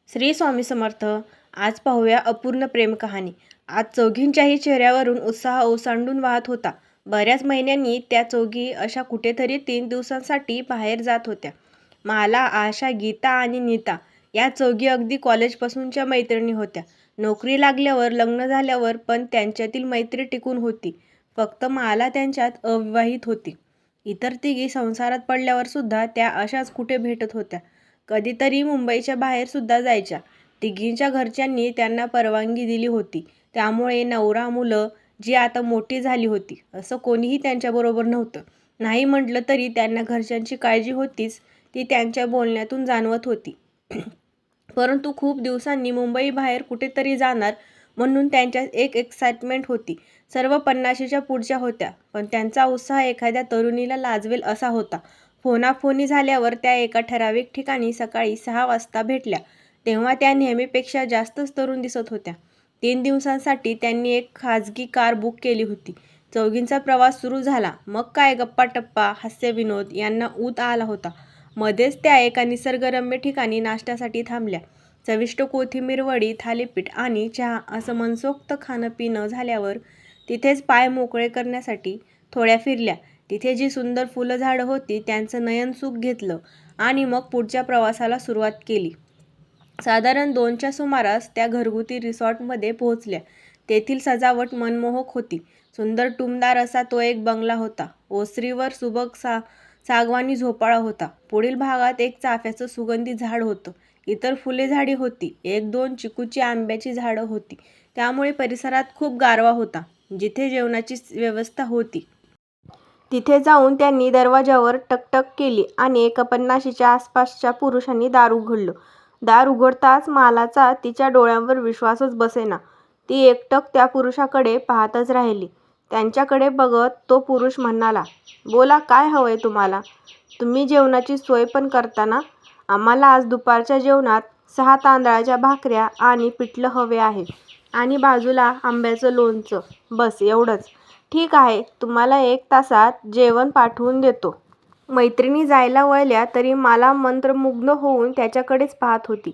श्री स्वामी समर्थ. आज पाहूया अपूर्ण प्रेम कहाणी. आज चौघींच्याही चेहऱ्यावरून उत्साह ओसंडून वाहत होता. बऱ्याच महिन्यांनी त्या चौघी अशा कुठेतरी 3 दिवसांसाठी बाहेर जात होत्या. माला, आशा, गीता आणि नीता या चौघी अगदी कॉलेजपासूनच्या मैत्रिणी होत्या. नोकरी लागल्यावर, लग्न झाल्यावर पण त्यांच्यातील मैत्री टिकून होती. फक्त माला त्यांच्यात अविवाहित होती. इतर तिघी संसारात पडल्यावर सुद्धा त्या अशाच कुठे भेटत होत्या. कधीतरी मुंबईच्या बाहेर सुद्धा जायच्या. तिघींच्या घरच्यांनी त्यांना परवानगी दिली होती. त्यामुळे नवरा, मुलं जी आता मोठी झाली होती, असं कोणीही त्यांच्याबरोबर नव्हतं. नाही म्हटलं तरी त्यांना घरच्यांची काळजी होतीच, ती त्यांच्या बोलण्यातून जाणवत होती. परंतु खूप दिवसांनी मुंबईबाहेर कुठेतरी जाणार म्हणून त्यांच्यात एक एक्साइटमेंट होती. सर्व 50च्या पुढच्या होत्या, पण त्यांचा उत्साह एखाद्या तरुणीला लाजवेल असा होता. फोनाफोनी झाल्यावर त्या एका ठराविक ठिकाणी सकाळी 6 वाजता भेटल्या. तेव्हा त्या नेहमीपेक्षा जास्तच तरुण दिसत होत्या. 3 दिवसांसाठी त्यांनी एक खाजगी कार बुक केली होती. चौघींचा प्रवास सुरू झाला. मग काय गप्पा-टप्पा, हास्यविनोद यांना ऊत आला होता. मध्येच त्या एका निसर्गरम्य ठिकाणी नाश्त्यासाठी थांबल्या. चविष्ट कोथिंबीर वडी, थालीपीठ आणि चहा असं मनसोक्त खाणं-पिणं झाल्यावर तिथेच पाय मोकळे करण्यासाठी थोड्या फिरल्या. तिथे जी सुंदर फुलझाडं होती त्यांचं नयनसुख घेतलं आणि मग पुढच्या प्रवासाला सुरुवात केली. साधारण 2च्या सुमारास त्या घरगुती रिसॉर्टमध्ये पोहोचल्या. तेथील सजावट मनमोहक होती. सुंदर टुमदार असा तो एक बंगला होता. ओसरीवर सुबक सागवानी झोपाळा होता. पुढील भागात एक चाफ्याचं सुगंधी झाड होतं. इतर फुले झाडी होती. 1-2 चिकूची, आंब्याची झाडं होती. त्यामुळे परिसरात खूप गारवा होता. जिथे जेवणाची व्यवस्था होती. तिथे जाऊन त्यांनी दरवाजावर टकटक केली आणि एका 50च्या आसपासच्या पुरुषांनी दार उघडलं. दार उघडताच मालाचा तिच्या डोळ्यांवर विश्वासच बसेना. ती एकटक त्या पुरुषाकडे पाहतच राहिली. त्यांच्याकडे बघत तो पुरुष म्हणाला, "बोला, काय हवंय तुम्हाला? तुम्ही जेवणाची सोय पण करता ना? आम्हाला आज दुपारच्या जेवणात 6 तांदळाच्या भाकऱ्या आणि पिठलं हवे आहे आणि बाजूला आंब्याचं लोणचं. बस एवढंच." "ठीक आहे, तुम्हाला 1 तासात जेवण पाठवून देतो." मैत्रिणी जायला वळल्या तरी माला मंत्रमुग्ध होऊन त्याच्याकडेच पाहत होती.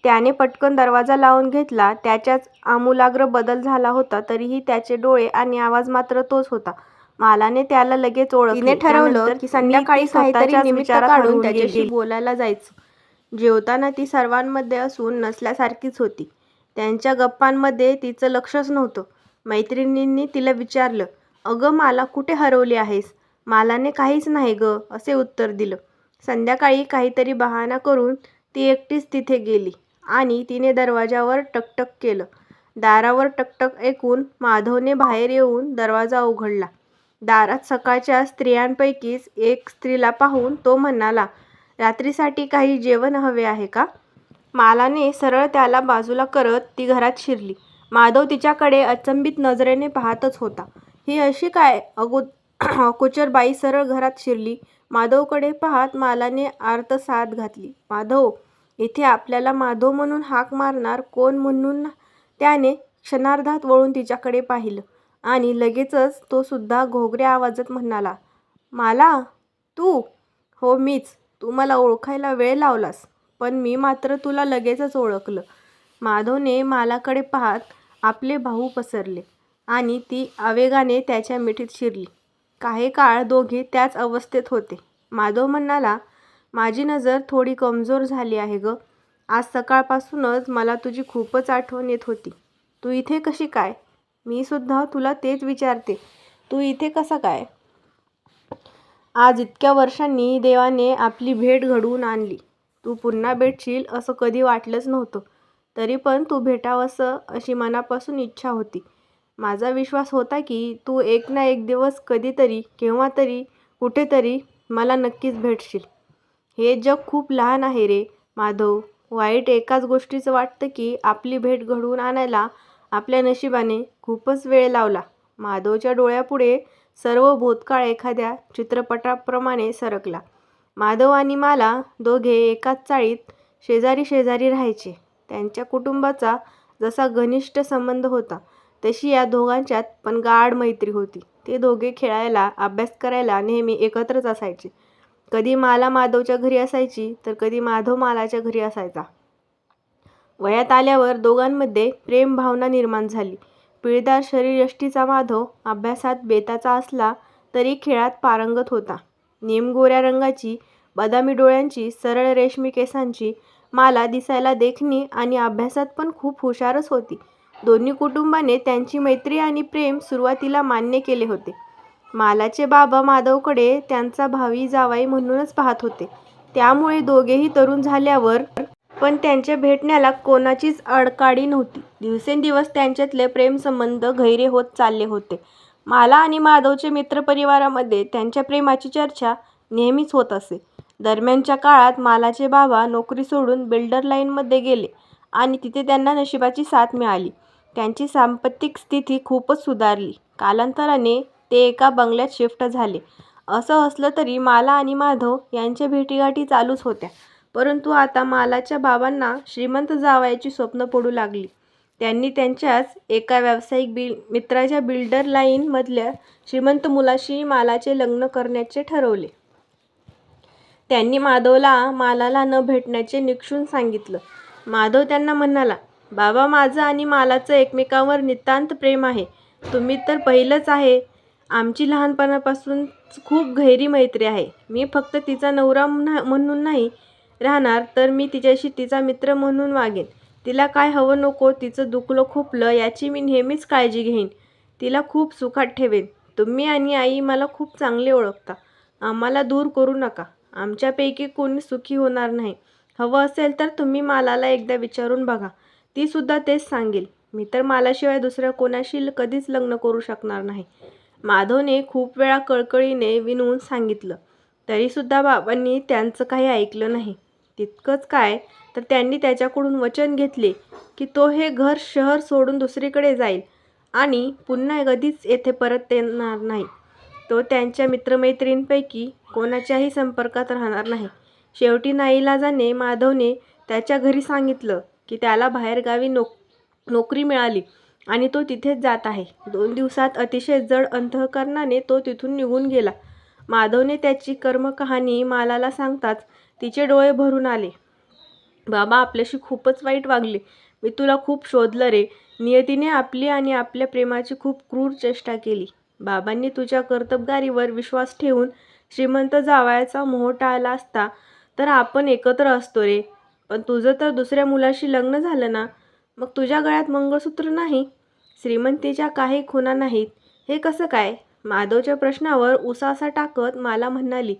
त्याने पटकन दरवाजा लावून घेतला. त्याच्यात आमूलाग्र बदल झाला होता तरीही त्याचे डोळे आणि आवाज मात्र तोच होता. मालाने त्याला लगेच ओळखले. तिने ठरवलं की संध्याकाळी काहीतरी निमित्त काढून त्याच्याशी बोलायला जायचं. जेवताना ती सर्वांमध्ये असून नसल्यासारखीच होती. त्यांच्या गप्पांमध्ये तिचं लक्षच नव्हतं. मैत्रिणींनी तिला विचारलं, "अगं माला, कुठे हरवली आहेस?" मालाने "काहीच नाही गं," असे उत्तर दिलं. संध्याकाळी काहीतरी बहाणा करून ती एकटीच तिथे गेली आणि तिने दरवाजावर टकटक केलं. दारावर टकटक ऐकून माधवने बाहेर येऊन दरवाजा उघडला. दारात सकाळच्या स्त्रियांपैकीच एक स्त्रीला पाहून तो म्हणाला, "रात्रीसाठी काही जेवण हवे आहे का?" मालाने सरळ त्याला बाजूला करत ती घरात शिरली. माधव तिच्याकडे अचंबित नजरेने पाहतच होता. ही अशी काय अगोचर बाई सरळ घरात शिरली? माधवकडे पाहत मालाने आर्तसाद घातली. "माधव, इथे आपल्याला माधव म्हणून हाक मारणार कोण म्हणून?" त्याने क्षणार्धात वळून तिच्याकडे पाहिलं आणि लगेचच तो सुद्धा घोगऱ्या आवाजात म्हणाला, "माला, तू?" "हो, मीच. तू मला ओळखायला वेळ लावलास, पण मी मात्र तुला लगेचच ओळखलं." माधवने मालाकडे पाहत आपले बाहू पसरले आणि ती आवेगाने त्याच्या मिठीत शिरली. काही काळ दोघे त्याच अवस्थेत होते. माधव म्हणाला, "माझी नजर थोडी कमजोर झाली आहे गं. आज सकाळपासूनच मला तुझी खूपच आठवण येत होती. तू इथे कशी काय?" "मी सुद्धा तुला तेच विचारते. तू इथे कसा काय?" "आज इतक्या वर्षांनी देवाने आपली भेट घडवून आणली. तू पुन्हा भेटशील असं कधी वाटलंच नव्हतं. तरी पण तू भेटावंसं अशी मनापासून इच्छा होती. माझा विश्वास होता की तू एक ना एक दिवस कधीतरी, केव्हातरी, कुठेतरी मला नक्कीच भेटशील." "हे जग खूप लहान आहे रे माधव. वाईट एकाच गोष्टीचं वाटतं की आपली भेट घडवून आणायला आपल्या नशिबाने खूपच वेळ लावला." माधवच्या डोळ्यापुढे सर्व भूतकाळ एखाद्या चित्रपटाप्रमाणे सरकला. माधव आणि माला दोघे एकाच चाळीत शेजारी शेजारी राहायचे. त्यांच्या कुटुंबाचा जसा घनिष्ठ संबंध होता तशी या दोघांच्यात पण गाढ मैत्री होती. ते दोघे खेळायला, अभ्यास करायला नेहमी एकत्रच असायचे. कधी माला माधवच्या घरी असायची तर कधी माधव मालाच्या घरी असायचा. वयात आल्यावर दोघांमध्ये प्रेम भावना निर्माण झाली. पिळदार शरीरयष्टीचा माधव अभ्यासात बेताचा असला तरी खेळात पारंगत होता. निमगोऱ्या रंगाची, बदामी डोळ्यांची, सरळ रेशमी केसांची माला दिसायला देखणी आणि अभ्यासात पण खूप हुशारच होती. दोन्ही कुटुंबाने त्यांची मैत्री आणि प्रेम सुरुवातीला मान्य केले होते. मालाचे बाबा माधवकडे त्यांचा भावी जावई म्हणूनच पाहत होते. त्यामुळे दोघेही तरुण झाल्यावर पण त्यांच्या भेटण्याला कोणाचीच अडकाडी नव्हती. दिवसेंदिवस त्यांच्यातले प्रेमसंबंध गहिरे होत चालले होते. माला आणि माधवच्या मित्रपरिवारामध्ये त्यांच्या प्रेमाची चर्चा नेहमीच होत असे. दरम्यानच्या काळात मालाचे बाबा नोकरी सोडून बिल्डर लाईनमध्ये गेले आणि तिथे त्यांना नशिबाची साथ मिळाली. त्यांची सांपत्तिक स्थिती खूपच सुधारली. कालांतराने ते एका बंगल्यात शिफ्ट झाले. असं असलं तरी माला आणि माधव यांच्या भेटीगाठी चालूच होत्या. परंतु आता मालाच्या बाबांना श्रीमंत जावयाची स्वप्न पडू लागली. त्यांनी त्यांच्याच एका व्यावसायिक मित्राच्या बिल्डर लाईन मधल्या श्रीमंत मुलाशी मालाचे लग्न करण्याचे ठरवले. त्यांनी माधवला मालाला न भेटण्याचे निक्षून सांगितलं. माधव त्यांना म्हणाला, बाबा, माझं आणि मालाचं एकमेकांवर नितांत प्रेम आहे. तुम्ही तर पहिलंच आहे. आमची लहानपणापासून खूप गहिरी मैत्री आहे. मी फक्त तिचा नवरा म्हणून नाही राहणार, तर मी तिच्याशी तिचा मित्र म्हणून वागेन. तिला काय हवं नको, तिचं दुखलं खुपलं याची मी नेहमीच काळजी घेईन. तिला खूप सुखात ठेवेन. तुम्ही आणि आई मला खूप चांगले ओळखता. आम्हाला दूर करू नका. आमच्यापैकी कोणी सुखी होणार नाही. हवं असेल तर तुम्ही मालाला एकदा विचारून बघा. ती सुद्धा तेच सांगेल. मी तर मालाशिवाय दुसऱ्या कोणाशी कधीच लग्न करू शकणार नाही. माधवने खूप वेळा कळकळीने विनवून सांगितलं, तरीसुद्धा बाबांनी त्यांचं काही ऐकलं नाही. तितकंच काय, तर त्यांनी त्याच्याकडून वचन घेतले की तो हे घर शहर सोडून दुसरीकडे जाईल आणि पुन्हा कधीच येथे परत येणार नाही. तो त्यांच्या मित्रमैत्रिणींपैकी कोणाच्याही संपर्कात राहणार नाही. शेवटी नाईलाजाने माधवने त्याच्या घरी सांगितलं की त्याला बाहेरगावी नोकरी मिळाली आणि तो तिथेच जात आहे. 2 दिवसात अतिशय जड अंतःकरणाने तो तिथून निघून गेला. माधवने त्याची कर्मकहाणी मालाला सांगताच तिचे डोळे भरून आले. बाबा, आपल्याशी खूपच वाईट वागले. मी तुला खूप शोधलं रे. नियतीने आपली आणि आपल्या प्रेमाची खूप क्रूर चेष्टा केली. बाबांनी तुझ्या कर्तबगारीवर विश्वास ठेवून श्रीमंत जावयाचा मोह टाळला असता तर आपण एकत्र असतो रे. पण तुझं तर दुसऱ्या मुलाशी लग्न झालं ना, मग तुझ्या गळ्यात मंगळसूत्र नाही, श्रीमंतीच्या काही खुणा नाहीत, हे कसं काय? माधवच्या प्रश्नावर उसासा टाकत माला म्हणाली,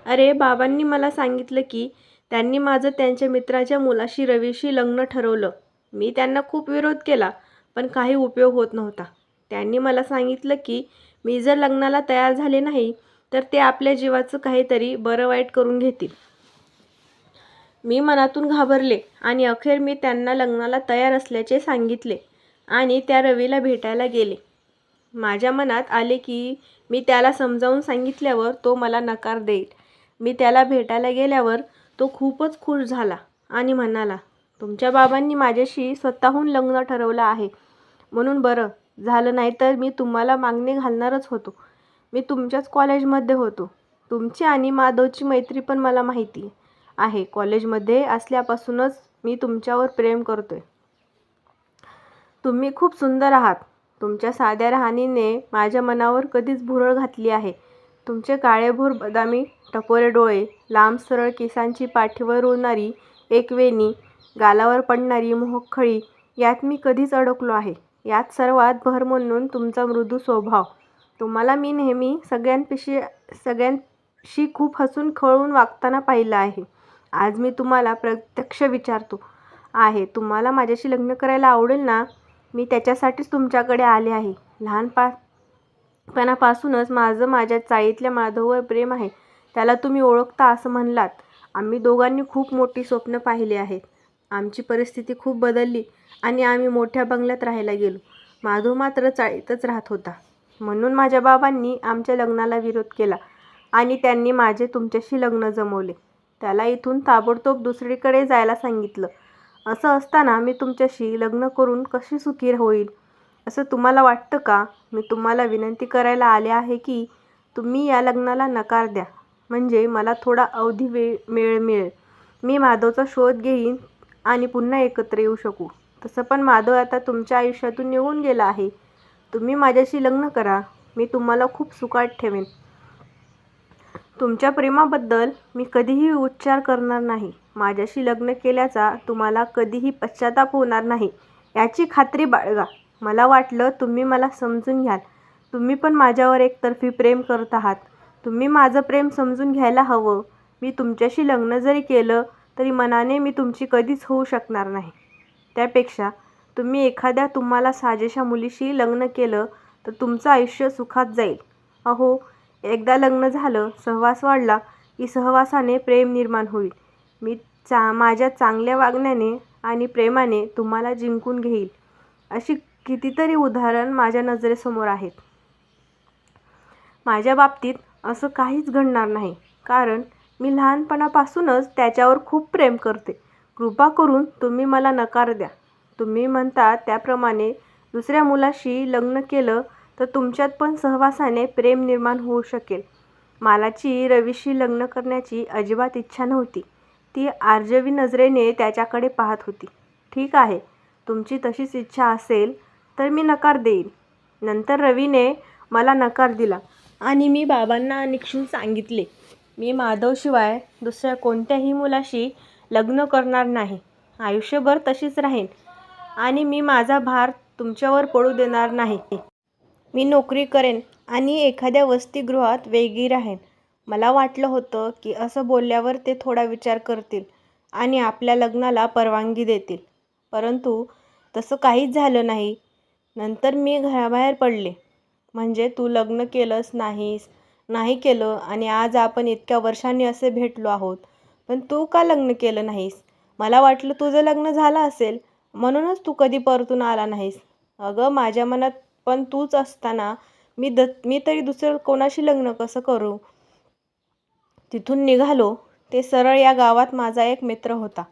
अरे, बाबांनी मला सांगितलं की त्यांनी माझं त्यांच्या मित्राच्या मुलाशी रवीशी लग्न ठरवलं. मी त्यांना खूप विरोध केला, पण काही उपयोग होत नव्हता. त्यांनी मला सांगितलं की मी जर लग्नाला तयार झाले नाही तर ते आपल्या जीवाचं काहीतरी बरं वाईट करून घेतील. मी मनातून घाबरले आणि अखेर मी त्यांना लग्नाला तयार असल्याचे सांगितले आणि त्या रवीला भेटायला गेले. माझ्या मनात आले की मी त्याला समजावून सांगितल्यावर तो मला नकार देईल. मी त्याला भेटायला गेल्यावर तो खूपच खुश झाला आणि म्हणाला, तुमच्या बाबांनी माझ्याशी स्वतःहून लग्न ठरवलं आहे म्हणून बरं झालं, नाहीतर मी तुम्हाला मागणी घालणारच होतो. मी तुमच्याच कॉलेजमध्ये होतो. तुमची आणि माधवची मैत्री पण मला माहिती आहे. कॉलेजमध्ये असल्यापासूनच मी तुमच्यावर प्रेम करतोय. तुम्ही खूप सुंदर आहात. तुमच्या साध्या राहणीने माझ्या मनावर कधीच भुरळ घातली आहे. तुमचे काळेभोर बदामी टपोरे डोळे, लांब सरळ केसांची पाठीवर उडणारी एक वेणी, गालावर पडणारी मोहखळी यात मी कधीच अडकलो आहे. यात सर्वात भर म्हणून तुमचा मृदू स्वभाव. तुम्हाला मी नेहमी सगळ्यांशी खूप हसून खळून वागताना पाहिलं आहे. आज मी तुम्हाला प्रत्यक्ष विचारतो आहे, तुम्हाला माझ्याशी लग्न करायला आवडेल ना? मी त्याच्यासाठीच तुमच्याकडे आले आहे. लहानपणापासूनच माझं माझ्या चाळीतल्या माधववर प्रेम आहे. त्याला तुम्ही ओळखता असं म्हणलात. आम्ही दोघांनी खूप मोठी स्वप्न पाहिली आहेत. आमची परिस्थिती खूप बदलली आणि आम्ही मोठ्या बंगल्यात राहायला गेलो. माधव मात्र चाळीतच राहत होता. म्हणून माझ्या बाबांनी आमच्या लग्नाला विरोध केला आणि त्यांनी माझे तुमच्याशी लग्न जमवले. त्याला इथून ताबडतोब दुसरीकडे जायला सांगितलं. असं असताना मी तुमच्याशी लग्न करून कशी सुखी होईल असं तुम्हाला वाटतं का? मी तुम्हाला विनंती करायला आले आहे की तुम्ही या लग्नाला नकार द्या, म्हणजे मला थोडा अवधी वेळ मिळेल. मी माधवचा शोध घेईन आणि पुन्हा एकत्र येऊ शकू. तसं पण माधव आता तुमच्या आयुष्यातून निघून गेला आहे. तुम्ही माझ्याशी लग्न करा. मी तुम्हाला खूप सुखात ठेवेन. तुमच्या प्रेमाबद्दल मी कधीही उच्चार करणार नाही. माझ्याशी लग्न केल्याचा तुम्हाला कधीही पश्चाताप होणार नाही याची खात्री बाळगा. मला वाटलं तुम्ही मला समजून घ्याल. तुम्ही पण माझ्यावर एकतर्फी प्रेम करत आहात. तुम्ही माझं प्रेम समजून घ्यायला हवं. मी तुमच्याशी लग्न जरी केलं तरी मनाने मी तुमची कधीच होऊ शकणार नाही. त्यापेक्षा तुम्ही एखाद्या तुम्हाला साजेशा मुलीशी लग्न केलं तर तुमचं आयुष्य सुखात जाईल. अहो, एकदा लग्न झालं, सहवास वाढला की सहवासाने प्रेम निर्माण होईल. मी माझ्या चांगल्या वागण्याने आणि प्रेमाने तुम्हाला जिंकून घेईल. अशी कितीतरी उदाहरण माझ्या नजरेसमोर आहेत. माझ्या बाबतीत असं काहीच घडणार नाही, कारण मी लहानपणापासूनच त्याच्यावर खूप प्रेम करते. कृपा करून तुम्ही मला नकार द्या. तुम्ही म्हणता त्याप्रमाणे दुसऱ्या मुलाशी लग्न केलं तर तुमच्यात पण सहवासाने प्रेम निर्माण होऊ शकेल. मालाची रवीशी लग्न करण्याची अजिबात इच्छा नव्हती. ती आर्जवी नजरेने त्याच्याकडे पाहत होती. ठीक आहे, तुमची तशीच इच्छा असेल तर मी नकार देईन. नंतर रवीने मला नकार दिला आणि मी बाबांना निक्षून सांगितले, मी माधवशिवाय दुसऱ्या कोणत्याही मुलाशी लग्न करणार नाही. आयुष्यभर तशीच राहीन आणि मी माझा भार तुमच्यावर पडू देणार नाही. मी नोकरी करेन आणि एखाद्या वसतिगृहात वेगळी राहीन. मला वाटलं होतं की असं बोलल्यावर ते थोडा विचार करतील आणि आपल्या लग्नाला परवानगी देतील. परंतु तसं काहीच झालं नाही. नंतर मी घराबाहेर पडले. म्हणजे तू लग्न केलंस नाही केलं आणि आज आपण इतक्या वर्षांनी असे भेटलो आहोत. पण तू का लग्न केलं नाहीस? मला वाटलं तुझं लग्न झालं असेल म्हणूनच तू कधी परतून आला नाहीस. अगं, माझ्या मनात पण तूच असताना मी तरी दुसरं कोणाशी लग्न कसं करू? तिथून निघालो ते सरळ या गावात माझा एक मित्र होता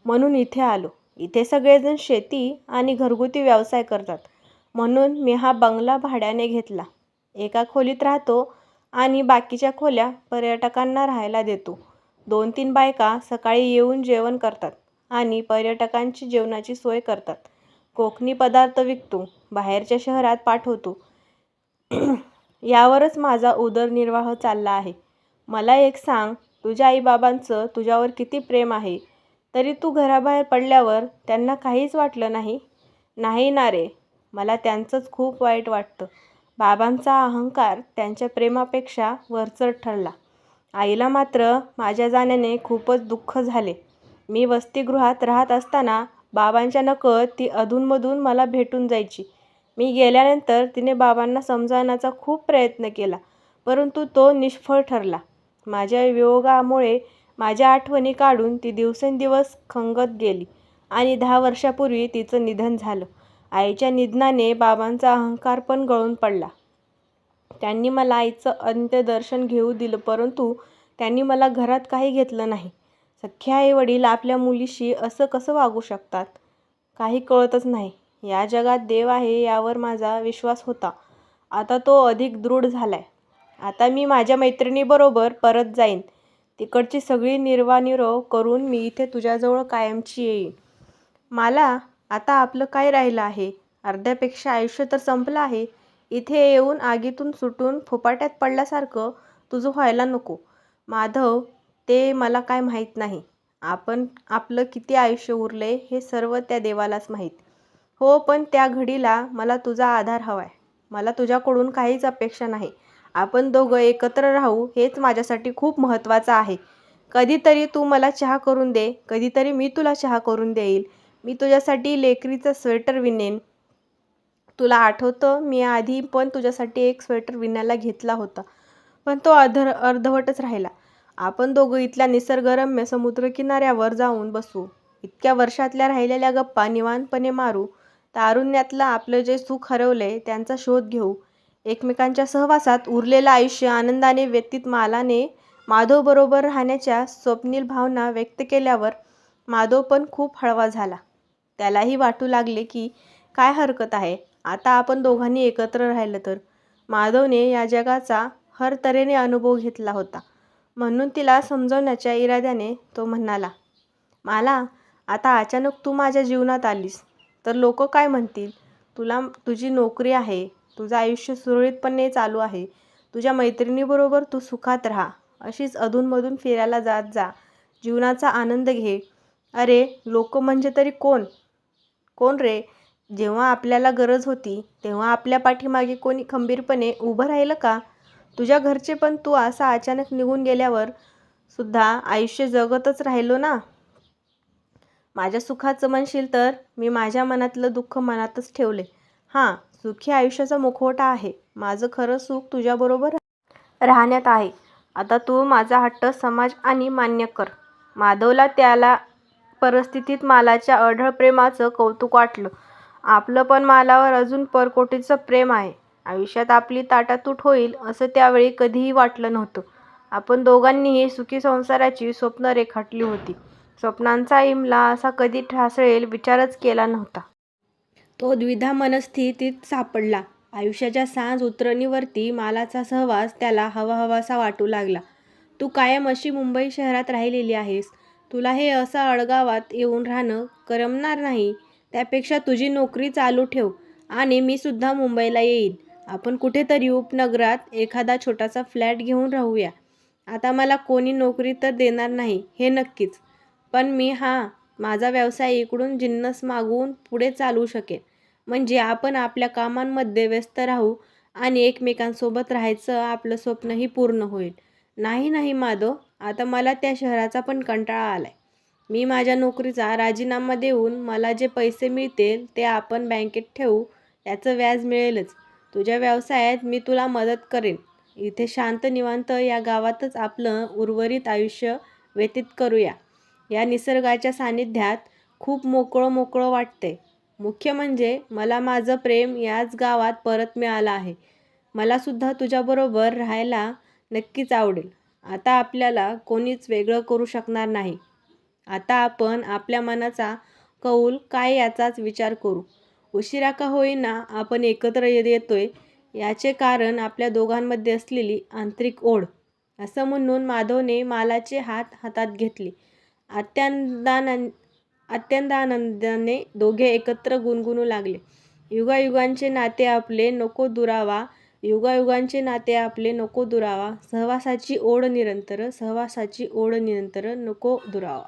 म्हणून इथे आलो. इथे सगळेजण शेती आणि घरगुती व्यवसाय करतात म्हणून मी हा बंगला भाड्याने घेतला. एका खोलीत राहतो आणि बाकीच्या खोल्या पर्यटकांना राहायला देतो. 2-3 बायका सकाळी येऊन जेवण करतात आणि पर्यटकांची जेवणाची सोय करतात. कोकणी पदार्थ विकतो, बाहेरच्या शहरात पाठवतो. यावरच माझा उदरनिर्वाह चालला आहे. मला एक सांग, तुझ्या आईबाबांचं तुझ्यावर किती प्रेम आहे, तरी तू घराबाहेर पडल्यावर त्यांना काहीच वाटलं नाही? नाही ना रे, मला त्यांचंच खूप वाईट वाटतं. बाबांचा अहंकार त्यांच्या प्रेमापेक्षा वरचढ ठरला. आईला मात्र माझ्या जाण्याने खूपच दुःख झाले. मी वसतिगृहात राहत असताना बाबांच्या नकळत ती अधूनमधून मला भेटून जायची. मी गेल्यानंतर तिने बाबांना समजावण्याचा खूप प्रयत्न केला, परंतु तो निष्फळ ठरला. माझ्या वियोगामुळे माझ्या आठवणी काढून ती दिवसेंदिवस खंगत गेली आणि 10 वर्षापूर्वी तिचं निधन झालं. आईच्या निधनाने बाबांचा अहंकार पण गळून पडला. त्यांनी मला आईचं अंत्यदर्शन घेऊ दिलं, परंतु त्यांनी मला घरात काही घेतलं नाही. सख्खे आई-वडील आपल्या मुलीशी असं कसं वागू शकतात? काही कळतच नाही. या जगात देव आहे यावर माझा विश्वास होता. आता तो अधिक दृढ झालाय. आता मी माझ्या मैत्रिणीबरोबर परत जाईन. तिकडची सगळी निर्वानिरोग करून मी इथे तुझ्याजवळ कायमची येईन. मला आता आपलं काय राहिलं आहे? अर्ध्यापेक्षा आयुष्य तर संपलं आहे. इथे येऊन आगीतून सुटून फुफाट्यात पडल्यासारखं तुझं व्हायला नको. माधव, ते मला काय माहीत नाही. आपलं किती आयुष्य उरले हे सर्व त्या देवालाच माहीत. हो, पण त्या घडीला मला तुझा आधार हवाय. मला तुझ्याकडून काहीच अपेक्षा नाही. आपण दोघं एकत्र राहू हेच माझ्यासाठी खूप महत्त्वाचं आहे. कधीतरी तू मला चहा करून दे, कधीतरी मी तुला चहा करून देईल. मी तुझ्यासाठी लेकरीचं स्वेटर विणेन. तुला आठवतं, मी आधी पण तुझ्यासाठी एक स्वेटर विणायला घेतला होता, पण तो अर्धवटच राहिला. आपण दोघं इथल्या निसर्गरम्य समुद्रकिनाऱ्यावर जाऊन बसू. इतक्या वर्षातल्या राहिलेल्या गप्पा निवांतपणे मारू. तारुण्यातलं आपलं जे सुख हरवलंय त्यांचा शोध घेऊ. एकमेकांच्या सहवासात उरलेलं आयुष्य आनंदाने व्यतीत मालाने माधवबरोबर राहण्याच्या स्वप्नील भावना व्यक्त केल्यावर माधव पण खूप हळवा झाला. त्यालाही वाटू लागले की काय हरकत आहे, आता आपण दोघांनी एकत्र राहिलं तर. माधवने या जगाचा हर तऱ्हेने अनुभव घेतला होता, म्हणून तिला समजवण्याच्या इराद्याने तो म्हणाला, मला आता अचानक तू माझ्या जीवनात आलीस तर लोक काय म्हणतील? तुझी नोकरी आहे, तुझं आयुष्य सुरळीतपणे चालू आहे, तुझ्या मैत्रिणीबरोबर तू सुखात राहा, अशीच अधूनमधून फिरायला जात जा, जीवनाचा आनंद घे. अरे लोक म्हणजे तरी कोण? कोण रे? जेव्हा आपल्याला गरज होती तेव्हा आपल्या पाठीमागे कोणी खंबीरपणे उभं राहिलं का? तुझ्या घरचे पण तू असा अचानक निघून गेल्यावर सुद्धा आयुष्य जगतच राहिलो ना. माझ्या सुखाचं म्हणशील तर मी माझ्या मनातलं दुःख मनातच ठेवले. हां, सुखी आयुष्याचा मुखवटा आहे. माझं खरं सुख तुझ्याबरोबर राहण्यात आहे. आता तू माझा हट्ट समाज आणि मान्य कर. माधवला त्याला परिस्थितीत मालाच्या अढळ प्रेमाचं कौतुक वाटलं. आपलं पण मालावर अजून परकोटीचं प्रेम आहे. आयुष्यात आपली ताटातूट होईल असं त्यावेळी कधीही वाटलं नव्हतं. आपण दोघांनीही सुखी संसाराची स्वप्न रेखाटली होती. स्वप्नांचा इमला असा कधी ढासळेल विचारच केला नव्हता. तो द्विधा मनस्थितीत सापडला. आयुष्याच्या सांज उतरणीवरती मालाचा सहवास त्याला हवाहवासा वाटू लागला. तू कायम अशी मुंबई शहरात राहिलेली आहेस. तुला हे असं अळगावात येऊन राहणं करमणार नाही. त्यापेक्षा तुझी नोकरी चालू ठेव आणि मी सुद्धा मुंबईला येईन. आपण कुठेतरी उपनगरात एखादा छोटासा फ्लॅट घेऊन राहूया. आता मला कोणी नोकरी तर देणार नाही हे नक्कीच, पण मी माझा व्यवसाय इकडून जिन्नस मागवून पुढे चालवू शकेन. म्हणजे आपण आपल्या कामांमध्ये व्यस्त राहू आणि एकमेकांसोबत राहायचं आपलं स्वप्नही पूर्ण होईल. नाही नाही माधव, आता मला त्या शहराचा पण कंटाळा आलाय. मी माझ्या नोकरीचा राजीनामा देऊन मला जे पैसे मिळतील ते आपण बँकेत ठेवू, त्याचं व्याज मिळेलच. तुझ्या व्यवसायात मी तुला मदत करेन. इथे शांत निवांत या गावातच आपलं उर्वरित आयुष्य व्यतीत करूया. या निसर्गाच्या सानिध्यात खूप मोकळं मोकळं वाटतंय. मुख्य म्हणजे मला माझं प्रेम याच गावात परत मिळालं आहे. मला सुद्धा तुझ्याबरोबर राहायला नक्कीच आवडेल. आता आपल्याला कोणीच वेगळं करू शकणार नाही. आता आपण आपल्या मनाचा कौल काय याचाच विचार करू. उशिरा का होईना आपण एकत्र येतोय याचे कारण आपल्या दोघांमध्ये असलेली आंतरिक ओढ. असं म्हणून माधवने मालाचे हात हातात घेतले. अत्यंतानंदाने दोघे एकत्र गुणगुणू लागले. युगायुगांचे नाते आपले नको दुरावा, युगायुगांचे नाते आपले नको दुरावा, सहवासाची ओढ निरंतर, सहवासाची ओढ निरंतर नको दुरावा.